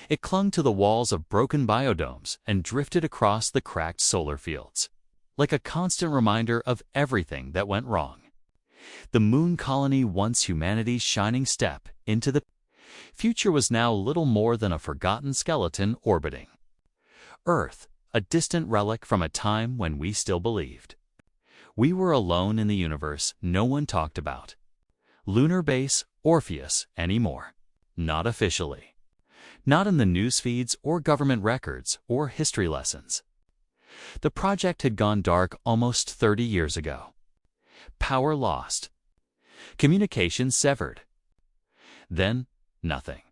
It clung to the walls of broken biodomes and drifted across the cracked solar fields, like a constant reminder of everything that went wrong. The moon colony, once humanity's shining step into the future, was now little more than a forgotten skeleton orbiting Earth, a distant relic from a time when we still believed we were alone in the universe no one talked about. Lunar base Orpheus anymore. Not officially. Not in the news feeds or government records or history lessons. The project had gone dark almost 30 years ago. Power lost. Communication severed. Then, nothing.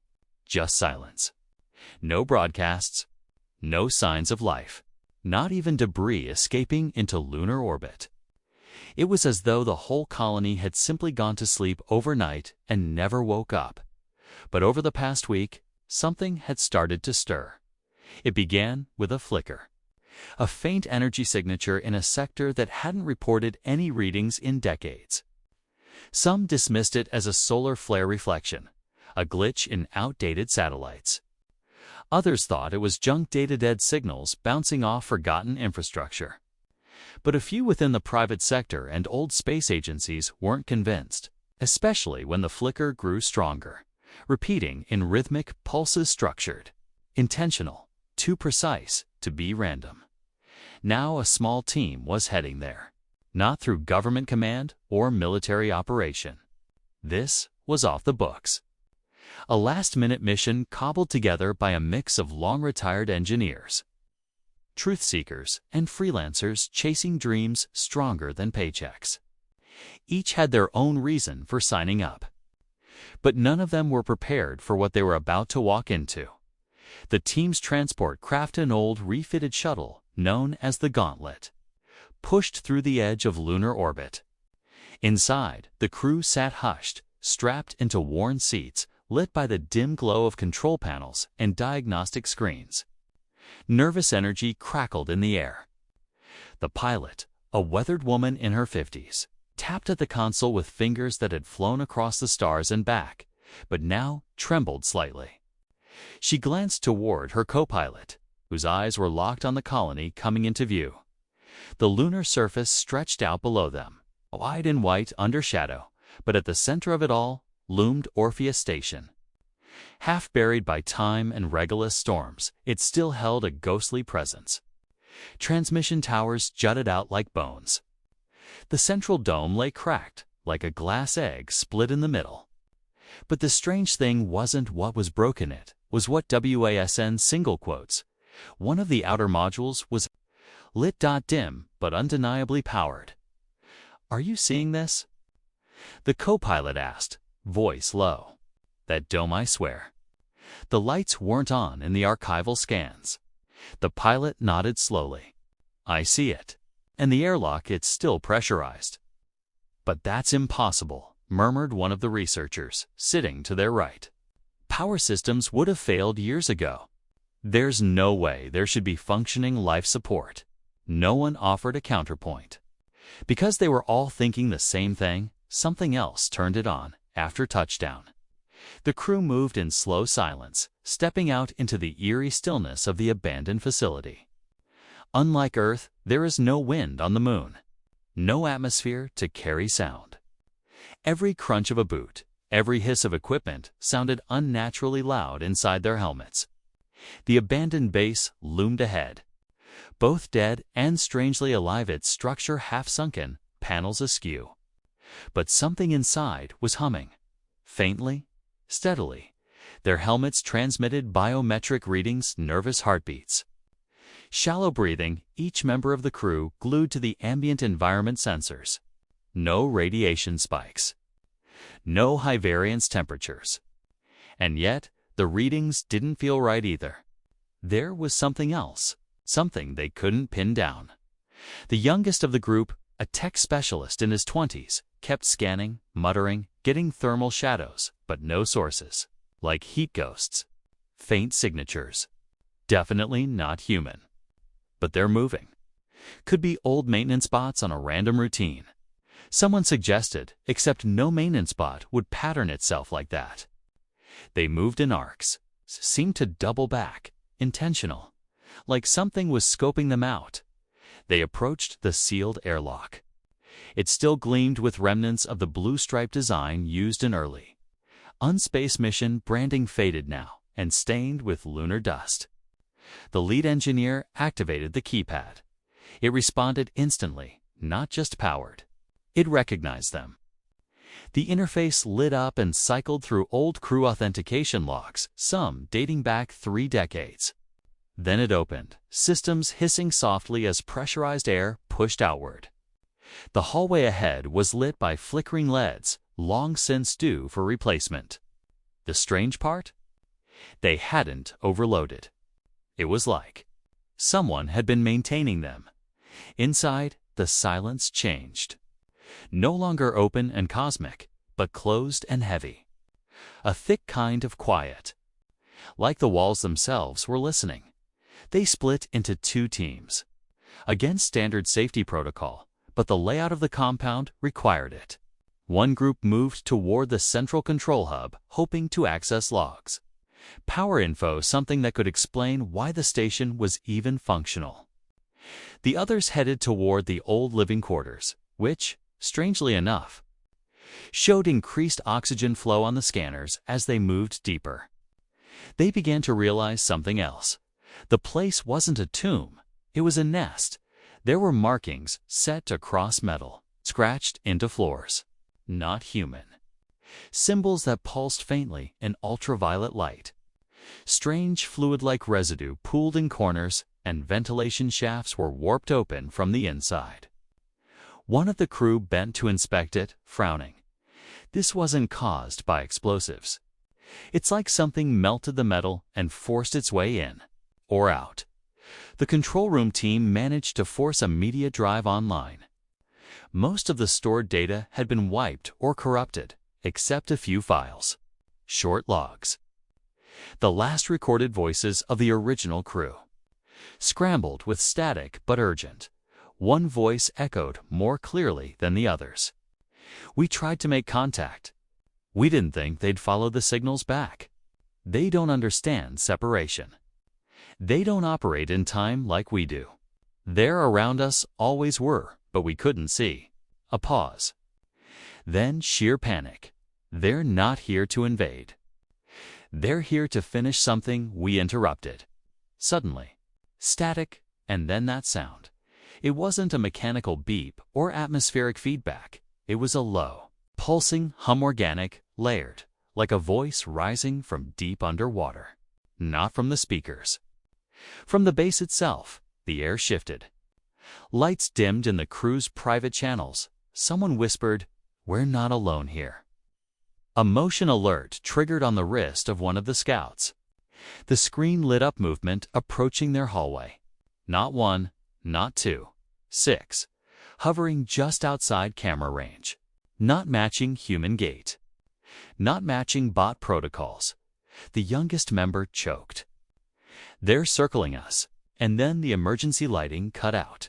Just silence. No broadcasts. No signs of life. Not even debris escaping into lunar orbit. It was as though the whole colony had simply gone to sleep overnight and never woke up. But over the past week, something had started to stir. It began with a flicker. A faint energy signature in a sector that hadn't reported any readings in decades. Some dismissed it as a solar flare reflection, a glitch in outdated satellites. Others thought it was junk data-dead signals bouncing off forgotten infrastructure. But a few within the private sector and old space agencies weren't convinced, especially when the flicker grew stronger, repeating in rhythmic pulses, structured, intentional, too precise to be random. Now a small team was heading there, not through government command or military operation. This was off the books. A last-minute mission cobbled together by a mix of long-retired engineers, truth seekers, and freelancers chasing dreams stronger than paychecks. Each had their own reason for signing up. But none of them were prepared for what they were about to walk into. The team's transport craft, an old refitted shuttle known as the Gauntlet, pushed through the edge of lunar orbit. Inside, the crew sat hushed, strapped into worn seats, lit by the dim glow of control panels and diagnostic screens. Nervous energy crackled in the air. The pilot, a weathered woman in her 50s, tapped at the console with fingers that had flown across the stars and back, but now trembled slightly. She glanced toward her co-pilot, whose eyes were locked on the colony coming into view. The lunar surface stretched out below them, wide in white under shadow, but at the center of it all loomed Orpheus Station. Half buried by time and Regulus storms, it still held a ghostly presence. Transmission towers jutted out like bones. The central dome lay cracked, like a glass egg split in the middle. But the strange thing wasn't what was broken, it was what WASN single quotes. One of the outer modules was lit. Dim, but undeniably powered. "Are you seeing this?" The co-pilot asked, voice low. "That dome, I swear." The lights weren't on in the archival scans. The pilot nodded slowly. "I see it. And the airlock, it's still pressurized." "But that's impossible," murmured one of the researchers, sitting to their right. "Power systems would have failed years ago. There's no way there should be functioning life support." No one offered a counterpoint. Because they were all thinking the same thing, something else turned it on after touchdown. The crew moved in slow silence, stepping out into the eerie stillness of the abandoned facility. Unlike Earth, there is no wind on the moon. No atmosphere to carry sound. Every crunch of a boot, every hiss of equipment sounded unnaturally loud inside their helmets. The abandoned base loomed ahead. Both dead and strangely alive, its structure half-sunken, panels askew. But something inside was humming. Faintly, steadily. Their helmets transmitted biometric readings, nervous heartbeats. Shallow breathing, each member of the crew glued to the ambient environment sensors. No radiation spikes. No high variance temperatures. And yet, the readings didn't feel right either. There was something else, something they couldn't pin down. The youngest of the group, a tech specialist in his 20s, kept scanning, muttering, getting thermal shadows, but no sources. Like heat ghosts. Faint signatures. Definitely not human. But they're moving. Could be old maintenance bots on a random routine. Someone suggested, except no maintenance bot would pattern itself like that. They moved in arcs, seemed to double back, intentional, like something was scoping them out. They approached the sealed airlock. It still gleamed with remnants of the blue-striped design used in early Unspace mission branding, faded now and stained with lunar dust. The lead engineer activated the keypad. It responded instantly, not just powered. It recognized them. The interface lit up and cycled through old crew authentication logs, some dating back 3 decades. Then it opened, systems hissing softly as pressurized air pushed outward. The hallway ahead was lit by flickering LEDs, long since due for replacement. The strange part? They hadn't overloaded. It was like someone had been maintaining them. Inside, the silence changed. No longer open and cosmic, but closed and heavy. A thick kind of quiet. Like the walls themselves were listening. They split into 2 teams. Against standard safety protocol, but the layout of the compound required it. One group moved toward the central control hub, hoping to access logs. Power info, something that could explain why the station was even functional. The others headed toward the old living quarters, which, strangely enough, showed increased oxygen flow on the scanners as they moved deeper. They began to realize something else. The place wasn't a tomb, it was a nest. There were markings set across metal, scratched into floors. Not human. Symbols that pulsed faintly in ultraviolet light. Strange fluid-like residue pooled in corners, and ventilation shafts were warped open from the inside. One of the crew bent to inspect it, frowning. This wasn't caused by explosives. It's like something melted the metal and forced its way in, or out. The control room team managed to force a media drive online. Most of the stored data had been wiped or corrupted, except a few files. Short logs. The last recorded voices of the original crew. Scrambled with static but urgent. One voice echoed more clearly than the others. We tried to make contact. We didn't think they'd follow the signals back. They don't understand separation. They don't operate in time like we do. They're around us, always were, but we couldn't see. A pause. Then sheer panic. They're not here to invade. They're here to finish something we interrupted. Suddenly, static, and then that sound. It wasn't a mechanical beep or atmospheric feedback. It was a low, pulsing hum, organic, layered, like a voice rising from deep underwater. Not from the speakers. From the base itself, the air shifted. Lights dimmed in the crew's private channels. Someone whispered, "We're not alone here." A motion alert triggered on the wrist of one of the scouts. The screen lit up movement approaching their hallway. Not 1, not 2, 6, hovering just outside camera range. Not matching human gait. Not matching bot protocols. The youngest member choked. "They're circling us," and then the emergency lighting cut out.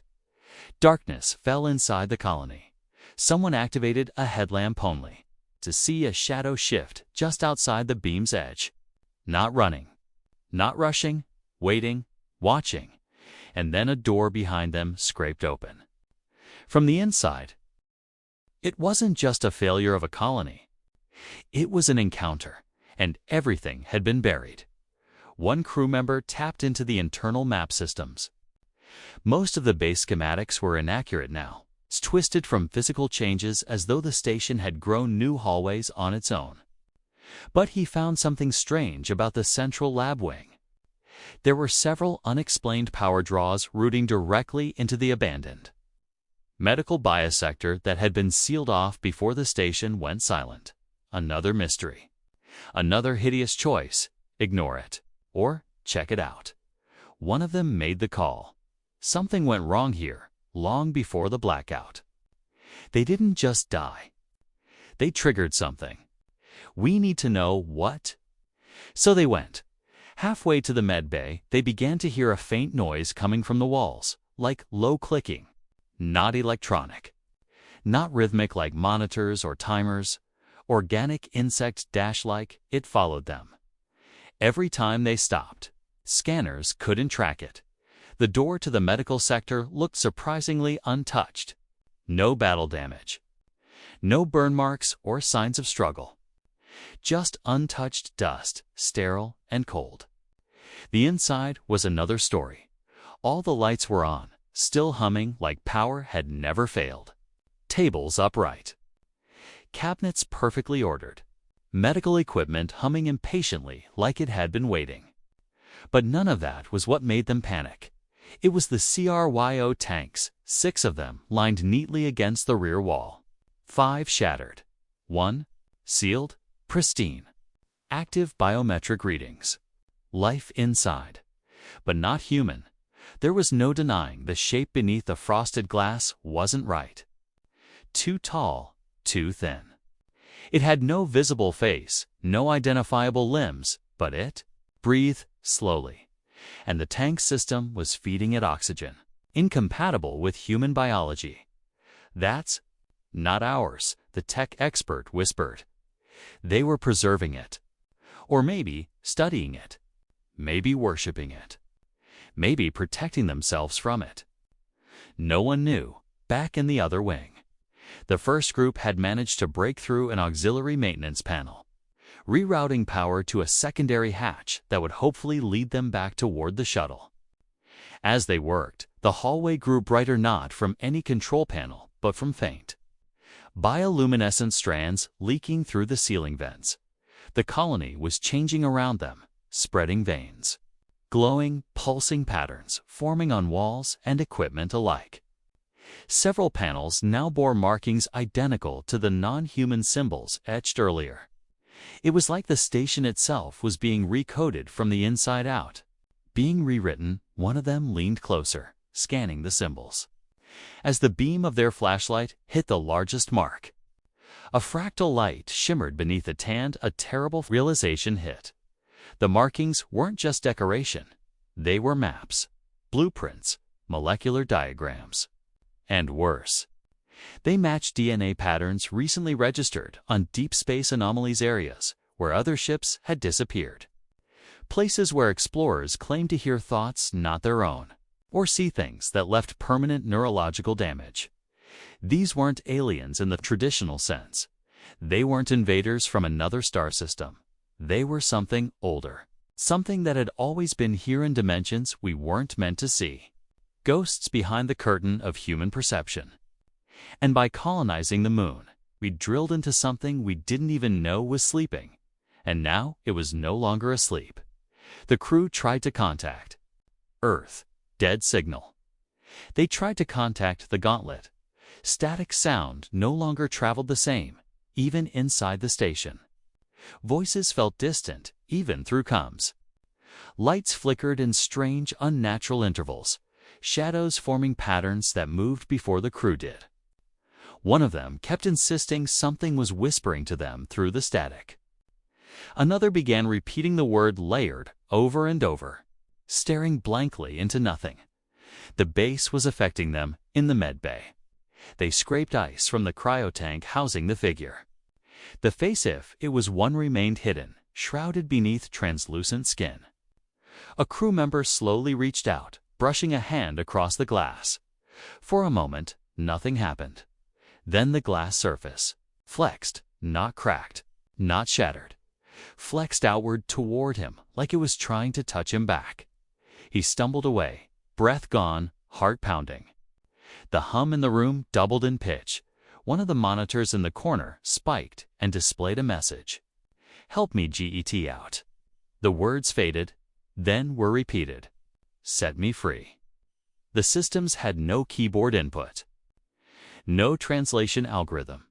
Darkness fell inside the colony. Someone activated a headlamp only, to see a shadow shift just outside the beam's edge. Not running. Not rushing. Waiting. Watching. And then a door behind them scraped open. From the inside, it wasn't just a failure of a colony. It was an encounter, and everything had been buried. One crew member tapped into the internal map systems. Most of the base schematics were inaccurate now, twisted from physical changes as though the station had grown new hallways on its own. But he found something strange about the central lab wing. There were several unexplained power draws routing directly into the abandoned medical biosector that had been sealed off before the station went silent. Another mystery. Another hideous choice. Ignore it. Or check it out. One of them made the call. Something went wrong here, long before the blackout. They didn't just die. They triggered something. We need to know what. So they went. Halfway to the med bay, they began to hear a faint noise coming from the walls, like low clicking. Not electronic. Not rhythmic like monitors or timers. Organic insect dash-like. It followed them. Every time they stopped, scanners couldn't track it. The door to the medical sector looked surprisingly untouched. No battle damage. No burn marks or signs of struggle. Just untouched dust, sterile and cold. The inside was another story. All the lights were on, still humming like power had never failed. Tables upright. Cabinets perfectly ordered. Medical equipment humming impatiently like it had been waiting. But none of that was what made them panic. It was the CRYO tanks, 6 of them lined neatly against the rear wall. 5 shattered. 1 sealed, pristine. Active biometric readings. Life inside. But not human. There was no denying the shape beneath the frosted glass wasn't right. Too tall, too thin. It had no visible face, no identifiable limbs, but it breathed slowly. And the tank system was feeding it oxygen, incompatible with human biology. "That's not ours," the tech expert whispered. They were preserving it. Or maybe studying it. Maybe worshipping it. Maybe protecting themselves from it. No one knew. Back in the other wing, the first group had managed to break through an auxiliary maintenance panel, rerouting power to a secondary hatch that would hopefully lead them back toward the shuttle. As they worked, the hallway grew brighter not from any control panel, but from faint bioluminescent strands leaking through the ceiling vents. The colony was changing around them, spreading veins. Glowing, pulsing patterns forming on walls and equipment alike. Several panels now bore markings identical to the non-human symbols etched earlier. It was like the station itself was being recoded from the inside out. Being rewritten, one of them leaned closer, scanning the symbols. As the beam of their flashlight hit the largest mark, a fractal light shimmered beneath the tanned. A terrible realization hit. The markings weren't just decoration. They were maps, blueprints, molecular diagrams. And worse, they matched DNA patterns recently registered on deep space anomalies areas where other ships had disappeared. Places where explorers claimed to hear thoughts not their own, or see things that left permanent neurological damage. These weren't aliens in the traditional sense. They weren't invaders from another star system. They were something older, something that had always been here in dimensions we weren't meant to see. Ghosts behind the curtain of human perception. And by colonizing the moon, we drilled into something we didn't even know was sleeping. And now it was no longer asleep. The crew tried to contact Earth. Dead signal. They tried to contact the gauntlet. Static sound no longer traveled the same, even inside the station. Voices felt distant, even through comms. Lights flickered in strange, unnatural intervals, shadows forming patterns that moved before the crew did. One of them kept insisting something was whispering to them through the static. Another began repeating the word layered over and over, staring blankly into nothing. The base was affecting them in the med bay. They scraped ice from the cryotank housing the figure. The face, if it was one, remained hidden, shrouded beneath translucent skin. A crew member slowly reached out, brushing a hand across the glass. For a moment, nothing happened. Then the glass surface flexed, not cracked, not shattered. Flexed outward toward him like it was trying to touch him back. He stumbled away, breath gone, heart pounding. The hum in the room doubled in pitch. One of the monitors in the corner spiked and displayed a message. "Help me get out." The words faded, then were repeated. "Set me free." The systems had no keyboard input. No translation algorithm.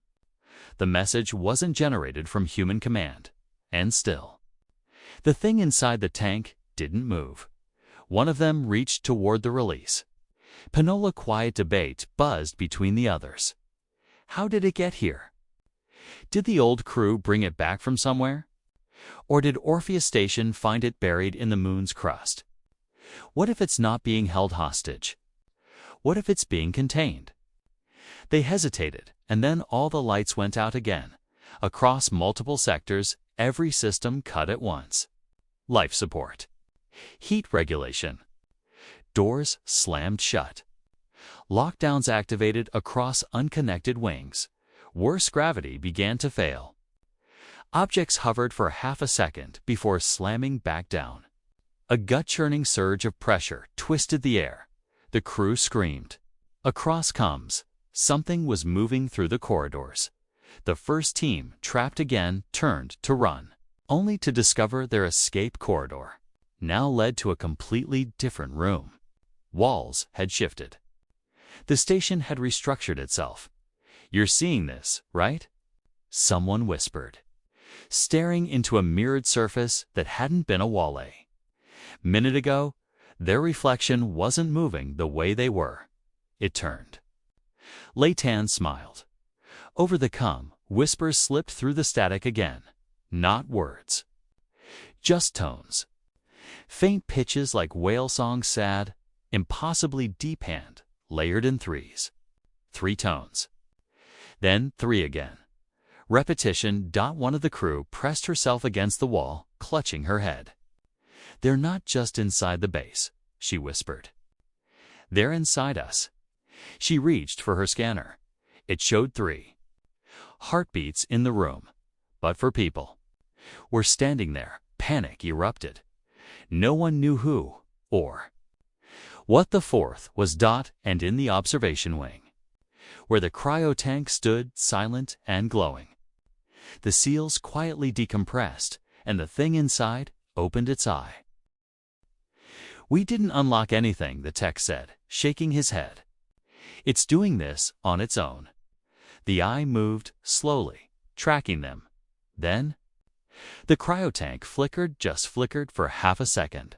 The message wasn't generated from human command. And still, the thing inside the tank didn't move. One of them reached toward the release. Panola quiet debate buzzed between the others. How did it get here? Did the old crew bring it back from somewhere? Or did Orpheus Station find it buried in the moon's crust? What if it's not being held hostage? What if it's being contained? They hesitated, and then all the lights went out again. Across multiple sectors, every system cut at once. life support. Heat regulation. Doors slammed shut. Lockdowns activated across unconnected wings. Worse gravity began to fail. Objects hovered for half a second before slamming back down. A gut-churning surge of pressure twisted the air. The crew screamed. Across comms, something was moving through the corridors. The first team, trapped again, turned to run, only to discover their escape corridor now led to a completely different room. Walls had shifted. The station had restructured itself. "You're seeing this, right?" Someone whispered, staring into a mirrored surface that hadn't been a wall. Minute ago, their reflection wasn't moving the way they were. It turned. Leighton smiled. Over the comm, whispers slipped through the static again. Not words. Just tones. Faint pitches like whale song, sad, impossibly deep hand, layered in threes. 3 tones. Then 3 again. Repetition. One of the crew pressed herself against the wall, clutching her head. "They're not just inside the base," she whispered. "They're inside us." She reached for her scanner. It showed 3 heartbeats in the room, but for people. Were standing there. Panic erupted. No one knew who or what. The 4th was and in the observation wing, where the cryo-tank stood silent and glowing. The seals quietly decompressed, and the thing inside opened its eye. "We didn't unlock anything," the tech said, shaking his head. "It's doing this on its own." The eye moved slowly, tracking them. Then the cryotank flickered, just flickered for half a second.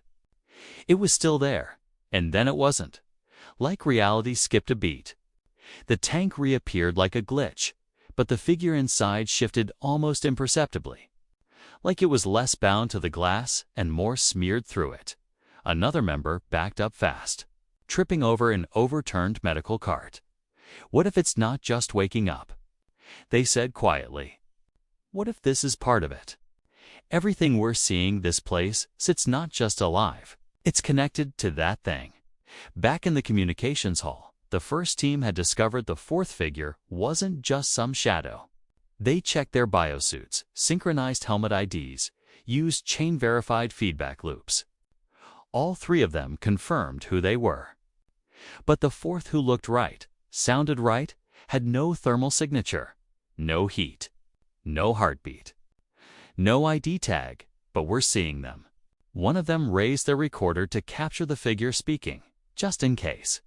It was still there, and then it wasn't. Like reality skipped a beat. The tank reappeared like a glitch, but the figure inside shifted almost imperceptibly, like it was less bound to the glass and more smeared through it. Another member backed up fast, tripping over an overturned medical cart. "What if it's not just waking up?" they said quietly. "What if this is part of it? Everything we're seeing, this place, sits not just alive. It's connected to that thing." Back in the communications hall, the first team had discovered the 4th figure wasn't just some shadow. They checked their biosuits, synchronized helmet IDs, used chain-verified feedback loops. All 3 of them confirmed who they were. But the 4th, who looked right, sounded right, had no thermal signature, no heat, no heartbeat, no ID tag, but we're seeing them. One of them raised their recorder to capture the figure speaking, just in case.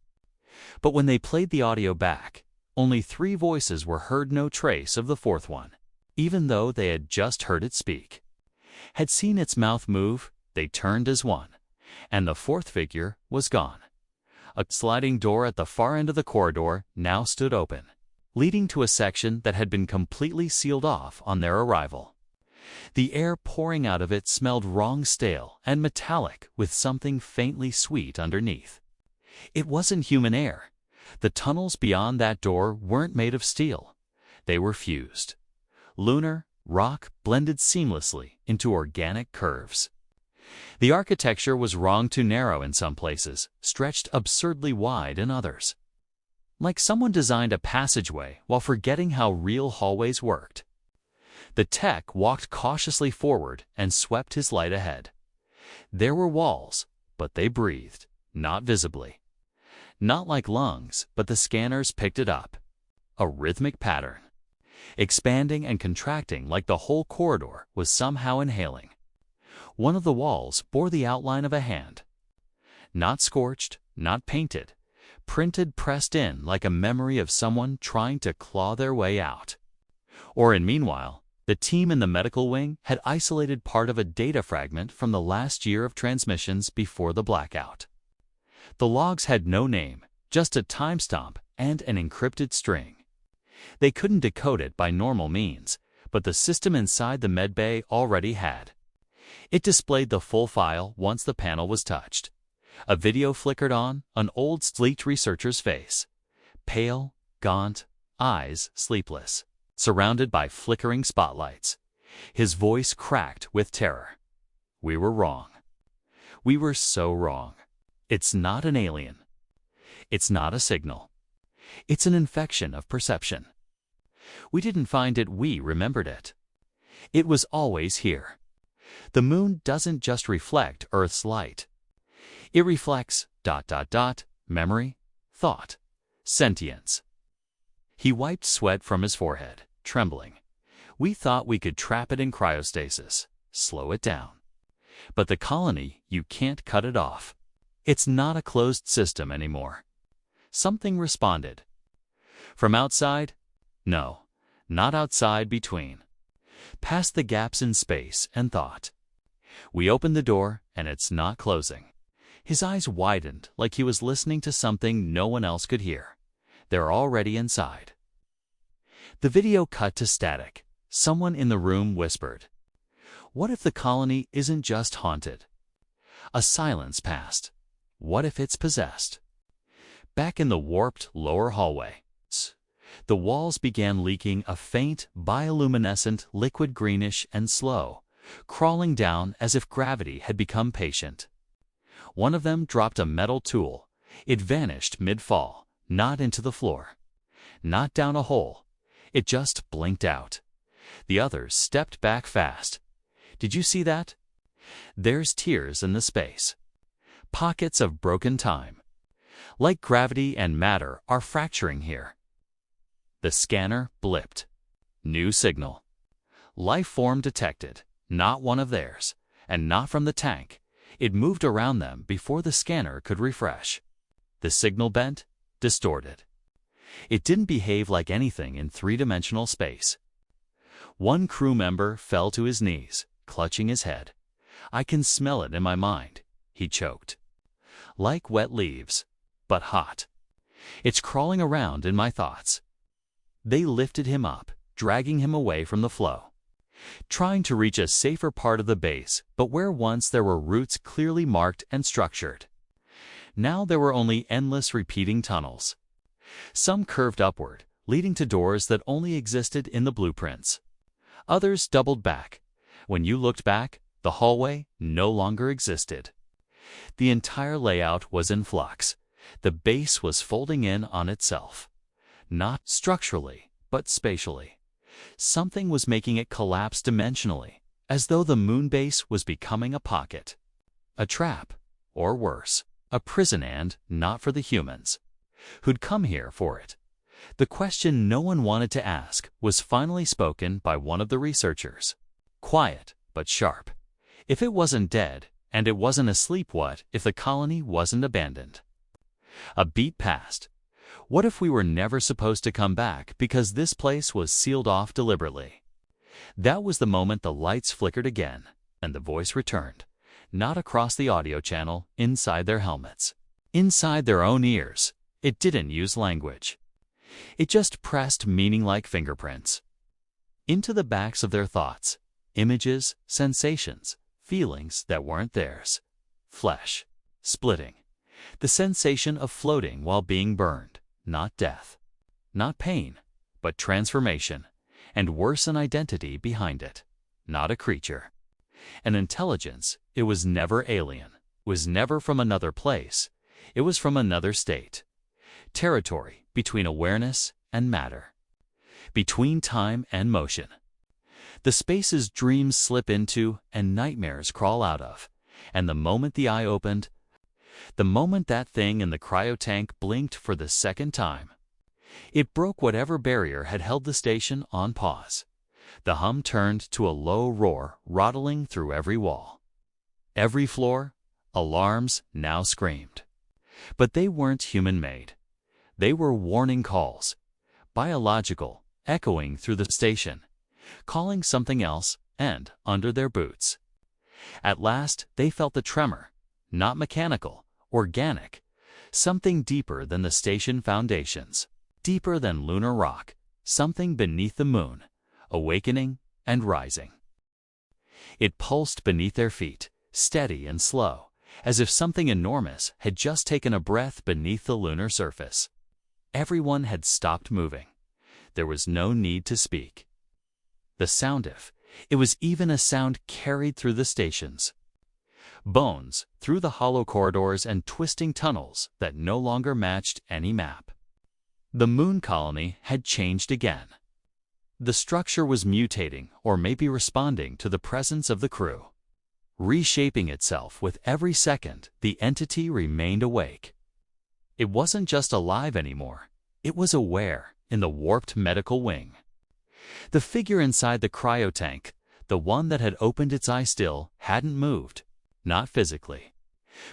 But when they played the audio back, only 3 voices were heard, no trace of the 4th one. Even though they had just heard it speak, had seen its mouth move, they turned as one, and the 4th figure was gone. A sliding door at the far end of the corridor now stood open, leading to a section that had been completely sealed off on their arrival. The air pouring out of it smelled wrong, stale, and metallic, with something faintly sweet underneath. It wasn't human air. The tunnels beyond that door weren't made of steel. They were fused. Lunar, rock blended seamlessly into organic curves. The architecture was wrong, too narrow in some places, stretched absurdly wide in others. Like someone designed a passageway while forgetting how real hallways worked. The tech walked cautiously forward and swept his light ahead. There were walls, but they breathed, not visibly. Not like lungs, but the scanners picked it up. A rhythmic pattern, expanding and contracting like the whole corridor was somehow inhaling. One of the walls bore the outline of a hand. Not scorched, not painted, printed, pressed in like a memory of someone trying to claw their way out. Meanwhile, the team in the medical wing had isolated part of a data fragment from the last year of transmissions before the blackout. The logs had no name, just a timestamp and an encrypted string. They couldn't decode it by normal means, but the system inside the medbay already had. It displayed the full file once the panel was touched. A video flickered on, an old, sleek researcher's face. Pale, gaunt, eyes sleepless, surrounded by flickering spotlights. His voice cracked with terror. We were wrong. We were so wrong. It's not an alien. It's not a signal. It's an infection of perception. We didn't find it, we remembered it. It was always here. The moon doesn't just reflect Earth's light. It reflects ... memory, thought, sentience. He wiped sweat from his forehead, trembling. We thought we could trap it in cryostasis, slow it down. But the colony, you can't cut it off. It's not a closed system anymore. Something responded. From outside? No, not outside, between. Past the gaps in space and thought. We opened the door, and it's not closing. His eyes widened like he was listening to something no one else could hear. They're already inside. The video cut to static. Someone in the room whispered, "What if the colony isn't just haunted?" A silence passed. What if it's possessed? Back in the warped lower hallway, the walls began leaking a faint, bioluminescent liquid, greenish and slow, crawling down as if gravity had become patient. One of them dropped a metal tool. It vanished mid-fall, not into the floor, not down a hole. It just blinked out. The others stepped back fast. Did you see that? There's tears in the space. Pockets of broken time. Like gravity and matter are fracturing here. The scanner blipped. New signal. Life form detected, not one of theirs, and not from the tank. It moved around them before the scanner could refresh. The signal bent, distorted. It didn't behave like anything in three-dimensional space. One crew member fell to his knees, clutching his head. "I can smell it in my mind," he choked. "Like wet leaves, but hot. It's crawling around in my thoughts." They lifted him up, dragging him away from the flow, trying to reach a safer part of the base, but where once there were routes clearly marked and structured. Now there were only endless repeating tunnels. Some curved upward, leading to doors that only existed in the blueprints. Others doubled back. When you looked back, the hallway no longer existed. The entire layout was in flux. The base was folding in on itself. Not structurally, but spatially. Something was making it collapse dimensionally, as though the moon base was becoming a pocket. A trap, or worse, a prison, and not for the humans who'd come here for it. The question no one wanted to ask was finally spoken by one of the researchers. Quiet, but sharp. If it wasn't dead, and it wasn't asleep, what if the colony wasn't abandoned? A beat passed. What if we were never supposed to come back because this place was sealed off deliberately? That was the moment the lights flickered again, and the voice returned, not across the audio channel, inside their helmets. Inside their own ears. It didn't use language. It just pressed meaning like fingerprints into the backs of their thoughts, images, sensations, feelings that weren't theirs. Flesh, splitting, the sensation of floating while being burned, not death, not pain, but transformation, and worse, an identity behind it, not a creature. An intelligence. It was never alien, was never from another place. It was from another state. Territory between awareness and matter, between time and motion. The spaces dreams slip into and nightmares crawl out of, and the moment the eye opened, the moment that thing in the cryotank blinked for the second time, it broke whatever barrier had held the station on pause. The hum turned to a low roar rattling through every wall. Every floor, alarms now screamed. But they weren't human-made. They were warning calls, biological, echoing through the station, calling something else, and under their boots. At last, they felt the tremor, not mechanical, organic, something deeper than the station foundations, deeper than lunar rock, something beneath the moon, awakening and rising. It pulsed beneath their feet, steady and slow, as if something enormous had just taken a breath beneath the lunar surface. Everyone had stopped moving. There was no need to speak. The sound, if it was even a sound, carried through the stations, Bones through the hollow corridors and twisting tunnels that no longer matched any map. The moon colony had changed again. The structure was mutating or maybe responding to the presence of the crew. Reshaping itself with every second, the entity remained awake. It wasn't just alive anymore. It was aware in the warped medical wing. The figure inside the cryotank, the one that had opened its eye still, hadn't moved, not physically.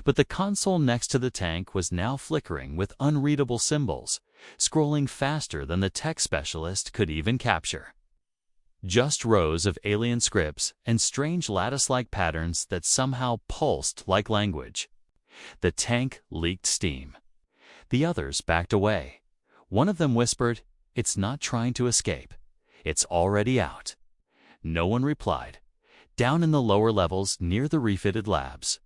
But the console next to the tank was now flickering with unreadable symbols, scrolling faster than the tech specialist could even capture. Just rows of alien scripts and strange lattice-like patterns that somehow pulsed like language. The tank leaked steam. The others backed away. One of them whispered, "It's not trying to escape. It's already out." No one replied. Down in the lower levels near the refitted labs,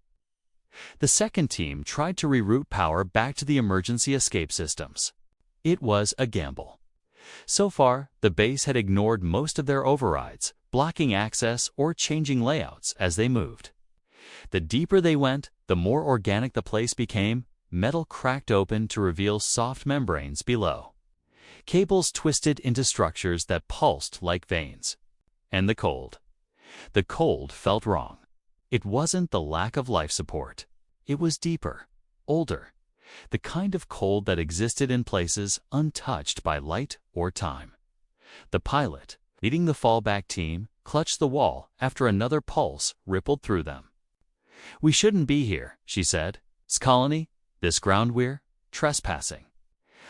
the second team tried to reroute power back to the emergency escape systems. It was a gamble. So far, the base had ignored most of their overrides, blocking access or changing layouts as they moved. The deeper they went, the more organic the place became. Metal cracked open to reveal soft membranes below. Cables twisted into structures that pulsed like veins. And the cold. The cold felt wrong. It wasn't the lack of life support. It was deeper, older, the kind of cold that existed in places untouched by light or time. The pilot, leading the fallback team, clutched the wall after another pulse rippled through them. "We shouldn't be here," she said. "This colony, this ground we're trespassing."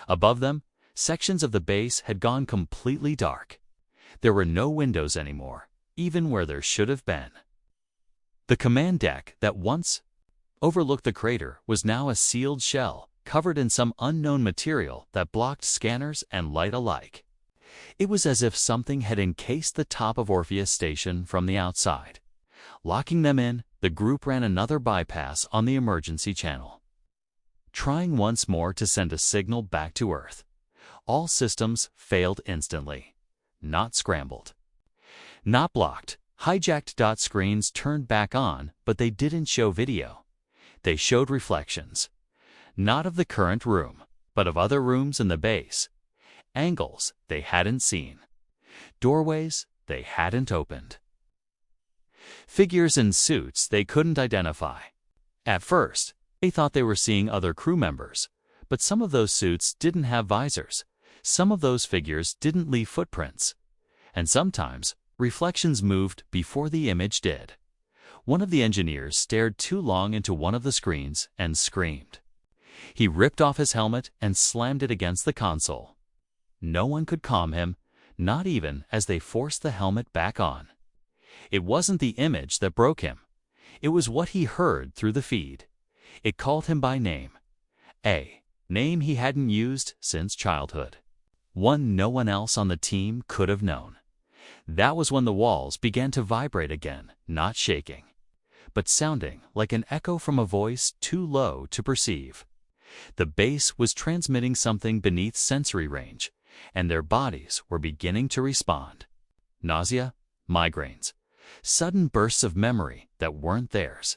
Above them, sections of the base had gone completely dark. There were no windows anymore, even where there should have been. The command deck that once overlooked the crater was now a sealed shell, covered in some unknown material that blocked scanners and light alike. It was as if something had encased the top of Orpheus Station from the outside. Locking them in, the group ran another bypass on the emergency channel, trying once more to send a signal back to Earth. All systems failed instantly. Not scrambled. Not blocked. Hijacked dot screens turned back on, but they didn't show video. They showed reflections. Not of the current room, but of other rooms in the base. Angles they hadn't seen. Doorways they hadn't opened. Figures in suits they couldn't identify. At first, they thought they were seeing other crew members, but some of those suits didn't have visors. Some of those figures didn't leave footprints. And sometimes, reflections moved before the image did. One of the engineers stared too long into one of the screens and screamed. He ripped off his helmet and slammed it against the console. No one could calm him, not even as they forced the helmet back on. It wasn't the image that broke him. It was what he heard through the feed. It called him by name. A name he hadn't used since childhood. One no one else on the team could have known. That was when the walls began to vibrate again, not shaking, but sounding like an echo from a voice too low to perceive. The base was transmitting something beneath sensory range, and their bodies were beginning to respond. Nausea, migraines, sudden bursts of memory that weren't theirs.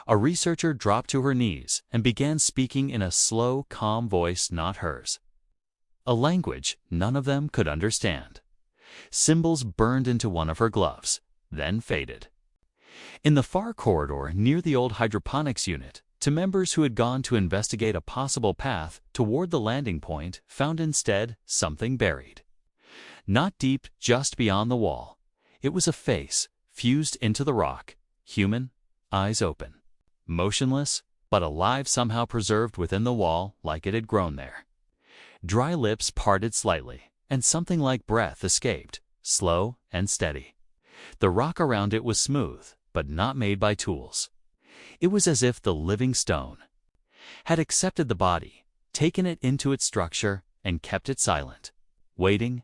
A researcher dropped to her knees and began speaking in a slow, calm voice not hers. A language none of them could understand. Symbols burned into one of her gloves, then faded. In the far corridor near the old hydroponics unit, to members who had gone to investigate a possible path toward the landing point found instead something buried. Not deep, just beyond the wall. It was a face, fused into the rock, human, eyes open. Motionless, but alive, somehow preserved within the wall like it had grown there. Dry lips parted slightly, and something like breath escaped, slow and steady. The rock around it was smooth, but not made by tools. It was as if the living stone had accepted the body, taken it into its structure, and kept it silent, waiting.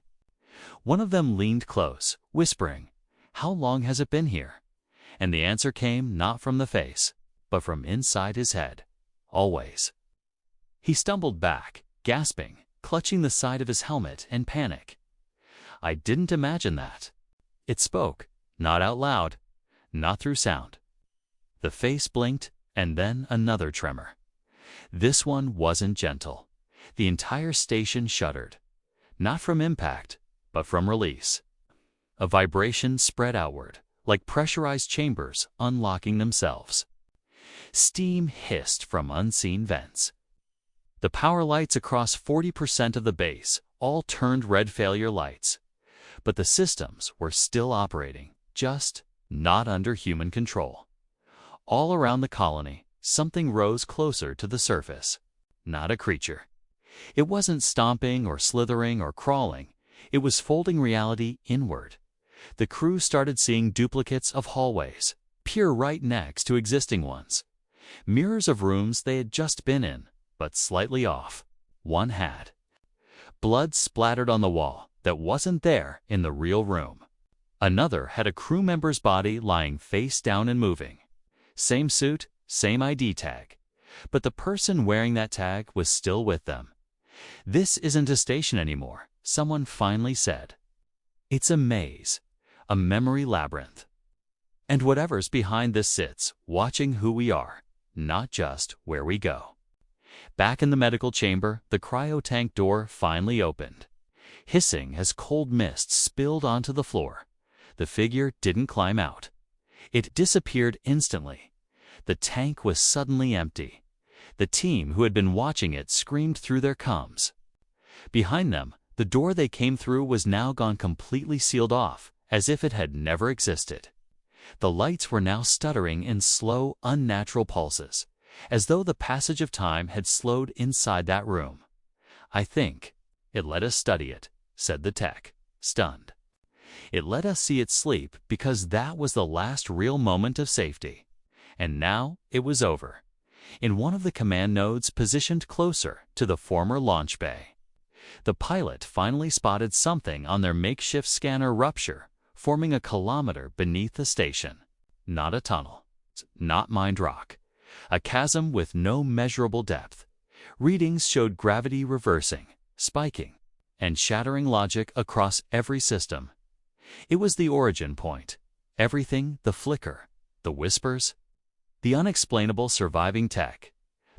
One of them leaned close, whispering, "How long has it been here?" And the answer came not from the face, but from inside his head. Always. He stumbled back, gasping, clutching the side of his helmet in panic. "I didn't imagine that." It spoke, not out loud, not through sound, The face blinked, and then another tremor. This one wasn't gentle. The entire station shuddered, not from impact, but from release. A vibration spread outward, like pressurized chambers unlocking themselves. Steam hissed from unseen vents. The power lights across 40% of the base all turned red failure lights, but the systems were still operating, just not under human control. All around the colony, something rose closer to the surface. Not a creature. It wasn't stomping or slithering or crawling. It was folding reality inward. The crew started seeing duplicates of hallways, peer right next to existing ones. Mirrors of rooms they had just been in, but slightly off. One had. Blood splattered on the wall that wasn't there in the real room. Another had a crew member's body lying face down and moving. Same suit, same ID tag. But the person wearing that tag was still with them. This isn't a station anymore, someone finally said. It's a maze, a memory labyrinth. And whatever's behind this sits, watching who we are, not just where we go. Back in the medical chamber, the cryotank door finally opened. Hissing as cold mist spilled onto the floor. The figure didn't climb out. It disappeared instantly. The tank was suddenly empty. The team who had been watching it screamed through their comms. Behind them, the door they came through was now gone completely sealed off, as if it had never existed. The lights were now stuttering in slow, unnatural pulses, as though the passage of time had slowed inside that room. I think it let us study it, said the tech, stunned. It let us see it sleep because that was the last real moment of safety. And now it was over. In one of the command nodes positioned closer to the former launch bay. The pilot finally spotted something on their makeshift scanner rupture, forming a kilometer beneath the station. Not a tunnel, not mined rock. A chasm with no measurable depth. Readings showed gravity reversing, spiking, and shattering logic across every system. It was the origin point. Everything, the flicker, the whispers, the unexplainable surviving tech,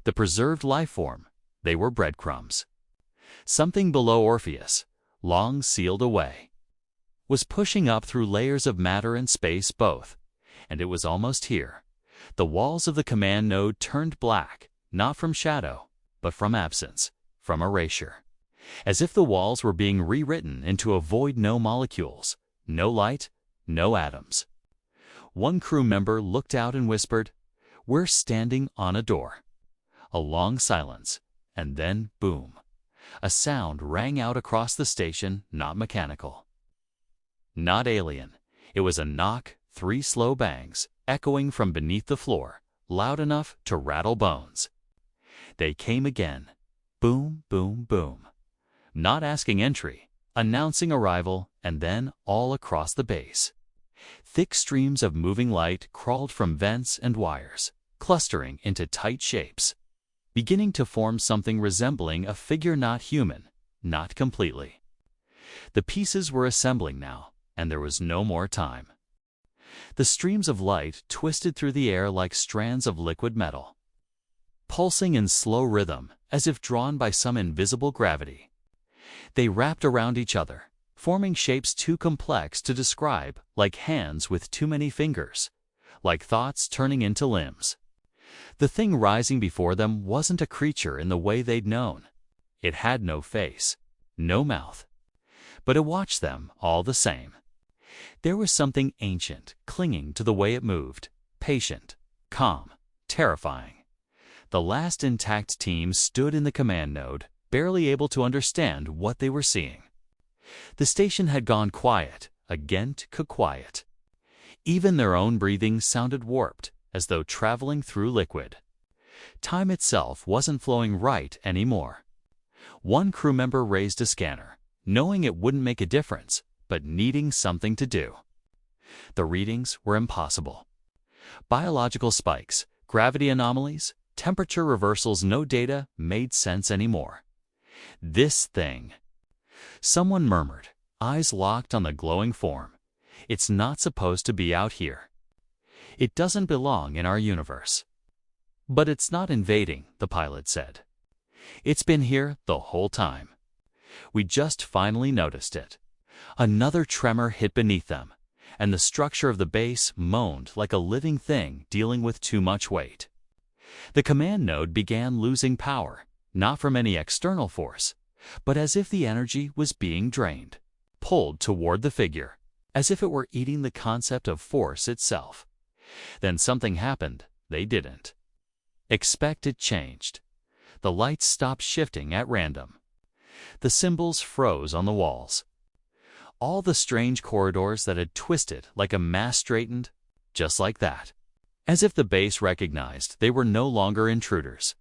the preserved life form, they were breadcrumbs. Something below Orpheus, long sealed away, was pushing up through layers of matter and space both, and it was almost here. The walls of the command node turned black, not from shadow, but from absence, from erasure. As if the walls were being rewritten into a void, no molecules, no light, no atoms. One crew member looked out and whispered, "We're standing on a door." A long silence, and then boom. A sound rang out across the station, not mechanical. Not alien. It was a knock, 3 slow bangs, echoing from beneath the floor, loud enough to rattle bones. They came again. Boom, boom, boom. Not asking entry, announcing arrival, and then all across the base. Thick streams of moving light crawled from vents and wires, clustering into tight shapes, beginning to form something resembling a figure not human, not completely. The pieces were assembling now, and there was no more time. The streams of light twisted through the air like strands of liquid metal, pulsing in slow rhythm as if drawn by some invisible gravity. They wrapped around each other, forming shapes too complex to describe, like hands with too many fingers, like thoughts turning into limbs. The thing rising before them wasn't a creature in the way they'd known. It had no face, no mouth, but it watched them all the same. There was something ancient clinging to the way it moved, patient, calm, terrifying. The last intact team stood in the command node, barely able to understand what they were seeing. The station had gone quiet, again quiet. Even their own breathing sounded warped, as though traveling through liquid. Time itself wasn't flowing right anymore. One crew member raised a scanner, knowing it wouldn't make a difference, but needing something to do. The readings were impossible. Biological spikes, gravity anomalies, temperature reversals, no data made sense anymore. This thing. Someone murmured, eyes locked on the glowing form. It's not supposed to be out here. It doesn't belong in our universe. But it's not invading, the pilot said. It's been here the whole time. We just finally noticed it. Another tremor hit beneath them, and the structure of the base moaned like a living thing dealing with too much weight. The command node began losing power, not from any external force, but as if the energy was being drained, pulled toward the figure, as if it were eating the concept of force itself. Then something happened they didn't expect. It changed. The lights stopped shifting at random. The symbols froze on the walls. All the strange corridors that had twisted like a mass straightened, just like that. As if the base recognized they were no longer intruders.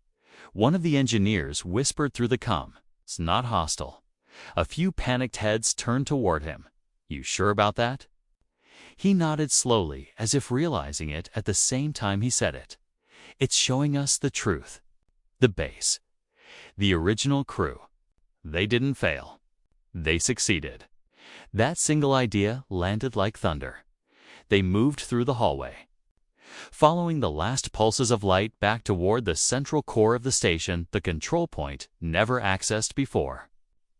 One of the engineers whispered through the comm, "It's not hostile." A few panicked heads turned toward him. "You sure about that?" He nodded slowly, as if realizing it at the same time he said it. "It's showing us the truth. The base. The original crew. They didn't fail. They succeeded." That single idea landed like thunder. They moved through the hallway, following the last pulses of light back toward the central core of the station, the control point never accessed before,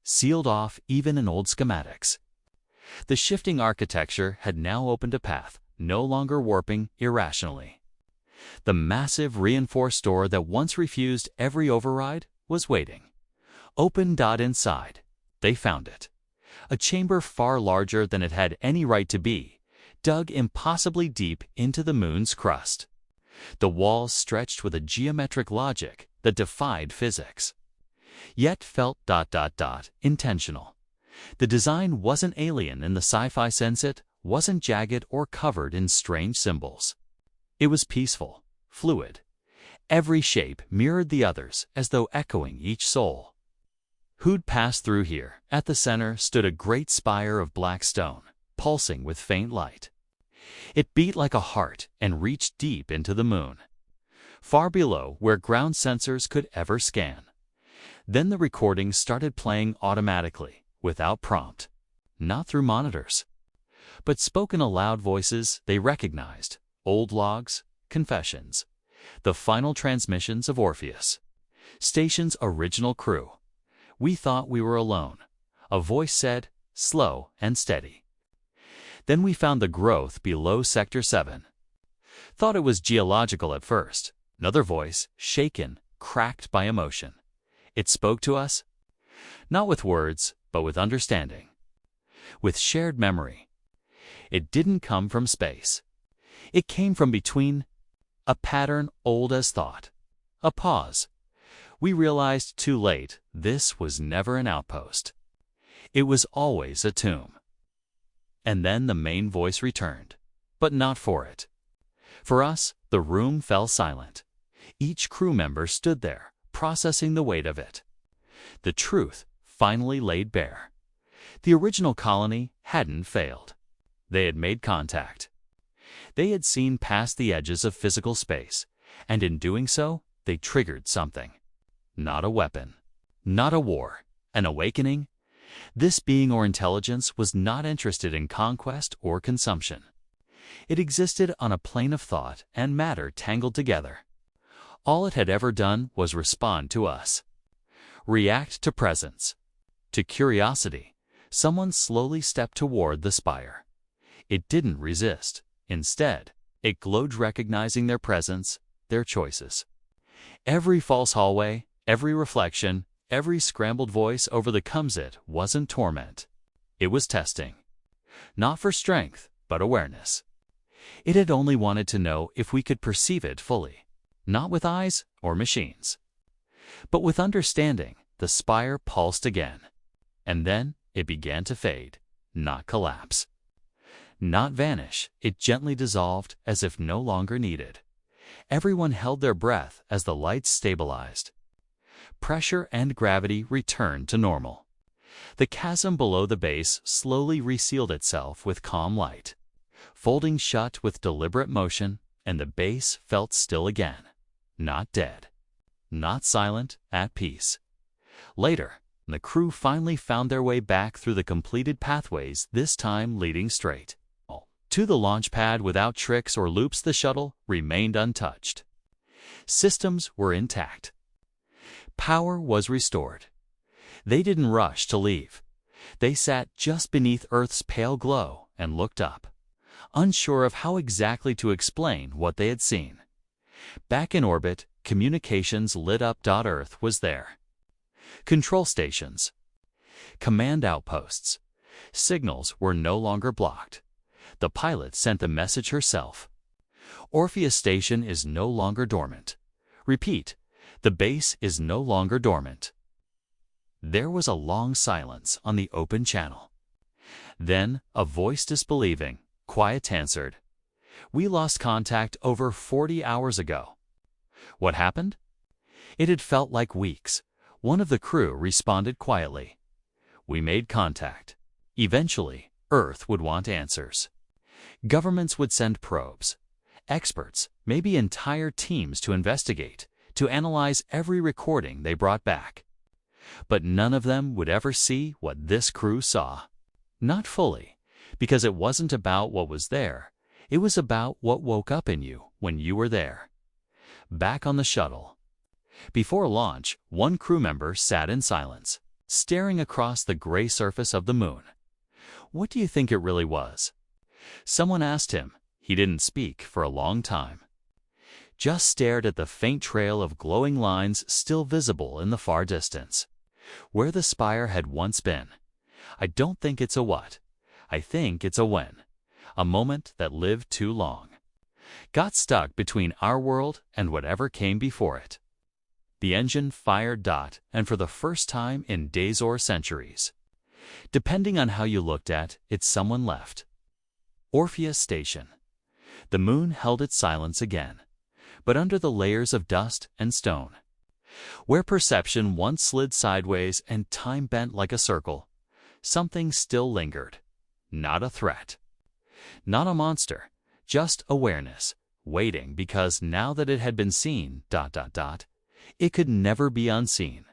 sealed off even in old schematics. The shifting architecture had now opened a path, no longer warping irrationally. The massive reinforced door that once refused every override was waiting. Open. Inside, they found it. A chamber far larger than it had any right to be, dug impossibly deep into the moon's crust. The walls stretched with a geometric logic that defied physics, yet felt intentional. The design wasn't alien in the sci-fi sense. It wasn't jagged or covered in strange symbols. It was peaceful, fluid. Every shape mirrored the others as though echoing each soul. Who'd passed through here? At the center stood a great spire of black stone, pulsing with faint light. It beat like a heart and reached deep into the moon, far below where ground sensors could ever scan. Then the recordings started playing automatically, without prompt, not through monitors, but spoken aloud voices they recognized, old logs, confessions, the final transmissions of Orpheus Station's original crew. "We thought we were alone," a voice said, slow and steady. "Then we found the growth below Sector 7. Thought it was geological at first." Another voice, shaken, cracked by emotion. "It spoke to us, not with words, but with understanding, with shared memory. It didn't come from space. It came from between, a pattern old as thought, a pause. We realized too late this was never an outpost. It was always a tomb." And then the main voice returned, but not for it. For us, the room fell silent. Each crew member stood there, processing the weight of it. The truth finally laid bare. The original colony hadn't failed. They had made contact. They had seen past the edges of physical space, and in doing so, they triggered something. Not a weapon, not a war, an awakening. This being or intelligence was not interested in conquest or consumption. It existed on a plane of thought and matter tangled together. All it had ever done was respond to us, react to presence, to curiosity. Someone slowly stepped toward the spire. It didn't resist. Instead, it glowed, recognizing their presence, their choices. Every false hallway, every reflection, every scrambled voice over the comsit wasn't torment. It was testing. Not for strength, but awareness. It had only wanted to know if we could perceive it fully, not with eyes or machines, but with understanding. The spire pulsed again, and then it began to fade, not collapse, not vanish. It gently dissolved as if no longer needed. Everyone held their breath as the lights stabilized. Pressure and gravity returned to normal. The chasm below the base slowly resealed itself with calm light, folding shut with deliberate motion, and the base felt still again. Not dead, not silent, at peace. Later, the crew finally found their way back through the completed pathways, this time leading straight. To the launch pad without tricks or loops, the shuttle remained untouched. Systems were intact. Power was restored. They didn't rush to leave. They sat just beneath Earth's pale glow and looked up, unsure of how exactly to explain what they had seen. Back in orbit, communications lit up. Earth was there. Control stations. Command outposts. Signals were no longer blocked. The pilot sent the message herself. Orpheus Station is no longer dormant. Repeat, the base is no longer dormant. There was a long silence on the open channel. Then a voice, disbelieving, quiet, answered, "We lost contact over 40 hours ago." What happened? It had felt like weeks. One of the crew responded quietly. "We made contact. Eventually, Earth would want answers. Governments would send probes, experts, maybe entire teams to investigate, to analyze every recording they brought back. But none of them would ever see what this crew saw. Not fully, because it wasn't about what was there. It was about what woke up in you when you were there." Back on the shuttle. Before launch, one crew member sat in silence, staring across the gray surface of the moon. What do you think it really was? Someone asked him. He didn't speak for a long time. Just stared at the faint trail of glowing lines still visible in the far distance, where the spire had once been. I don't think it's a what. I think it's a when. A moment that lived too long. Got stuck between our world and whatever came before it. The engine fired. And for the first time in days or centuries, depending on how you looked at it, someone left. Orpheus Station. The moon held its silence again, but under the layers of dust and stone. Where perception once slid sideways and time bent like a circle, something still lingered. Not a threat. Not a monster. Just awareness, waiting, because now that it had been seen, it could never be unseen.